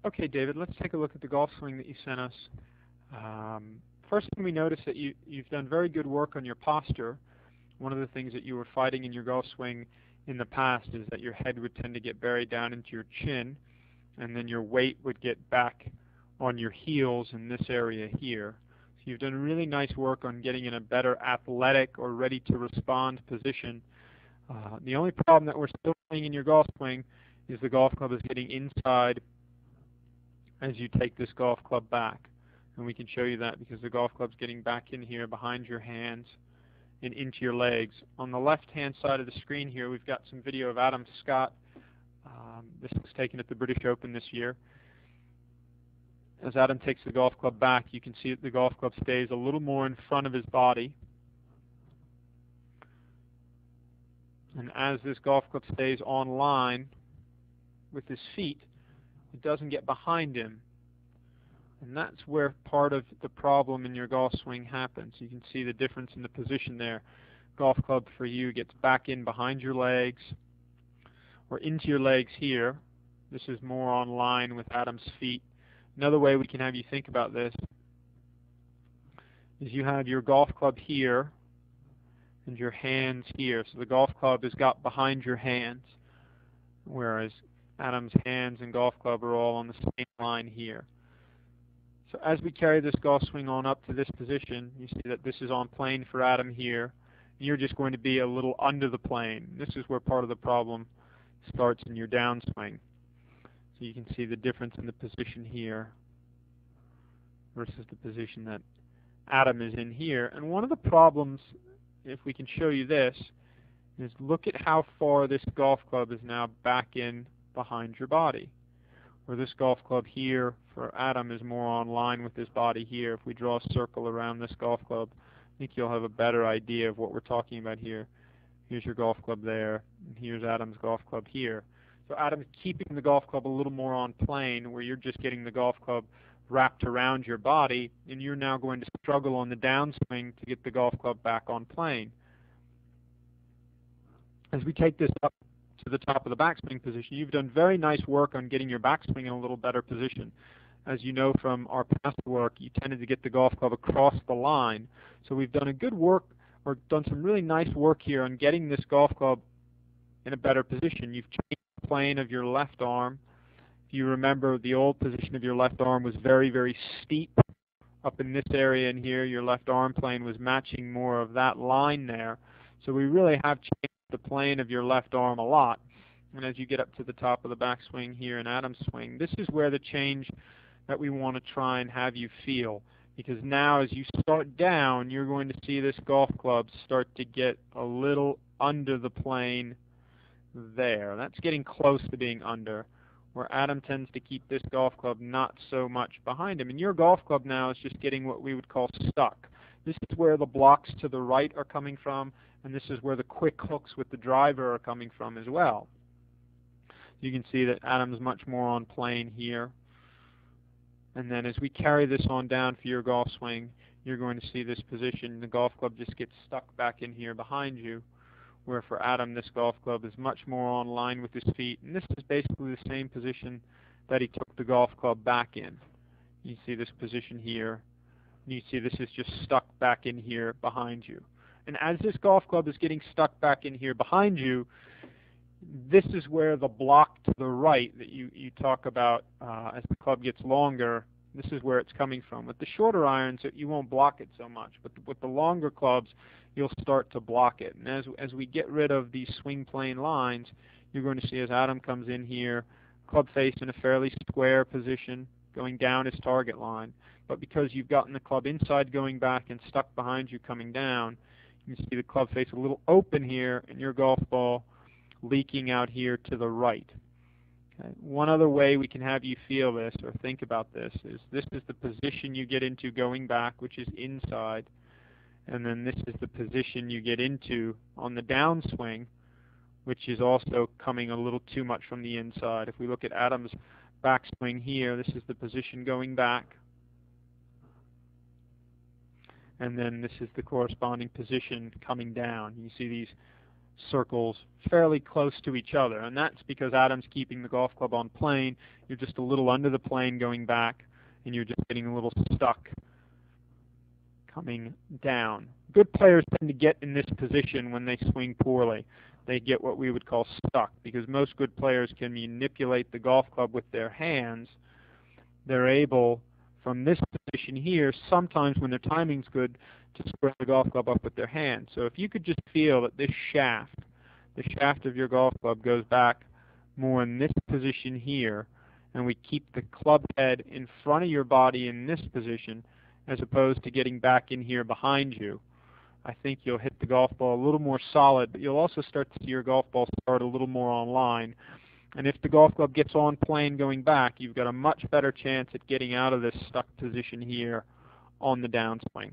Okay, David, let's take a look at the golf swing that you sent us. First thing we notice that you've done very good work on your posture. One of the things that you were fighting in your golf swing in the past is that your head would tend to get buried down into your chin, and then your weight would get back on your heels in this area here. So you've done really nice work on getting in a better athletic or ready to respond position. The only problem that we're still seeing in your golf swing is the golf club is getting inside as you take this golf club back. And we can show you that because the golf club's getting back in here behind your hands and into your legs. On the left-hand side of the screen here, we've got some video of Adam Scott. This was taken at the British Open this year. As Adam takes the golf club back, you can see that the golf club stays a little more in front of his body. And as this golf club stays on line with his feet, it doesn't get behind him. And that's where part of the problem in your golf swing happens. You can see the difference in the position there. Golf club for you gets back in behind your legs or into your legs here. This is more on line with Adam's feet. Another way we can have you think about this is you have your golf club here and your hands here. So the golf club is got behind your hands, whereas Adam's hands and golf club are all on the same line here. So as we carry this golf swing on up to this position, you see that this is on plane for Adam here. You're just going to be a little under the plane. This is where part of the problem starts in your downswing. So you can see the difference in the position here versus the position that Adam is in here. And one of the problems, if we can show you this, is look at how far this golf club is now back in behind your body. Where this golf club here for Adam is more on line with his body here. If we draw a circle around this golf club, I think you'll have a better idea of what we're talking about here. Here's your golf club there, and here's Adam's golf club here. So Adam's keeping the golf club a little more on plane, where you're just getting the golf club wrapped around your body, and you're now going to struggle on the downswing to get the golf club back on plane. As we take this up to the top of the backswing position, you've done very nice work on getting your backswing in a little better position. As you know from our past work, you tended to get the golf club across the line. So we've done a good work, or done some really nice work here on getting this golf club in a better position. You've changed the plane of your left arm. If you remember, the old position of your left arm was very, very steep. Up in this area in here, your left arm plane was matching more of that line there. So we really have changed the plane of your left arm a lot. And as you get up to the top of the backswing here in Adam's swing, this is where the change that we want to try and have you feel. Because now as you start down, you're going to see this golf club start to get a little under the plane there. That's getting close to being under, where Adam tends to keep this golf club not so much behind him. And your golf club now is just getting what we would call stuck. This is where the blocks to the right are coming from, and this is where the quick hooks with the driver are coming from as well. You can see that Adam's much more on plane here. And then as we carry this on down for your golf swing, you're going to see this position. The golf club just gets stuck back in here behind you, where for Adam this golf club is much more on line with his feet. And this is basically the same position that he took the golf club back in. You see this position here. And you see this is just stuck back in here behind you. And as this golf club is getting stuck back in here behind you, this is where the block to the right that you talk about as the club gets longer, this is where it's coming from. With the shorter irons, you won't block it so much. But with the longer clubs, you'll start to block it. And as we get rid of these swing plane lines, you're going to see as Adam comes in here, club face in a fairly square position, going down his target line. But because you've gotten the club inside going back and stuck behind you coming down, you can see the club face a little open here and your golf ball leaking out here to the right. Okay. One other way we can have you feel this or think about this is the position you get into going back, which is inside, and then this is the position you get into on the downswing, which is also coming a little too much from the inside. If we look at Adam's backswing here, this is the position going back, and then this is the corresponding position coming down. You see these circles fairly close to each other, and that's because Adam's keeping the golf club on plane. You're just a little under the plane going back, and you're just getting a little stuck coming down. Good players tend to get in this position when they swing poorly. They get what we would call stuck, because most good players can manipulate the golf club with their hands. They're able, from this position here, sometimes when their timing's good, to square the golf club up with their hands. So if you could just feel that this shaft, the shaft of your golf club, goes back more in this position here, and we keep the club head in front of your body in this position, as opposed to getting back in here behind you, I think you'll hit the golf ball a little more solid, but you'll also start to see your golf ball start a little more on line. And if the golf club gets on plane going back, you've got a much better chance at getting out of this stuck position here on the downswing.